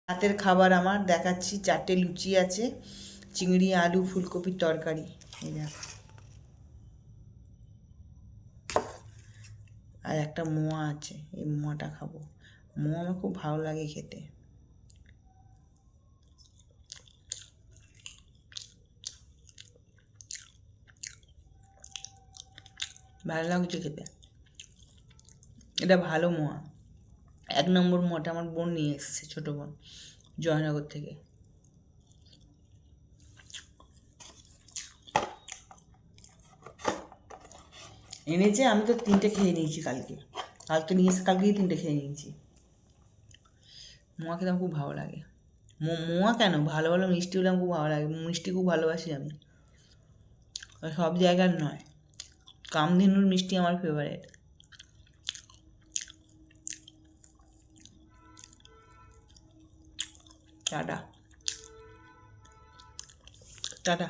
রাতের খাবার আমার দেখাচ্ছি, 4টে লুচি আছে, চিংড়ি আলু ফুলকপির তরকারি, এই দেখো, আর একটা মোয়া আছে, এই মোয়াটা খাবো। মোয়া আমার খুব ভালো লাগে খেতে। ভালো লাগছে খেতে, এটা ভালো মোয়া। 1 নম্বর মোয়াটা আমার বোন নিয়ে এসছে, ছোটো বোন, জয়নগর থেকে। এনেছে, আমি তো 3টে খেয়ে নিয়েছি কালকে নিয়ে এসে কালকেই 3টে খেয়ে নিয়েছি। মোয়া খেতে আমার খুব ভালো লাগে। মোয়া কেন, ভালো ভালো মিষ্টি হলে আমার খুব ভালো লাগে, মিষ্টি খুব ভালোবাসি আমি, সব জায়গার নয়। কামধেনুর মিষ্টি আমার ফেভারিট। Tata tata.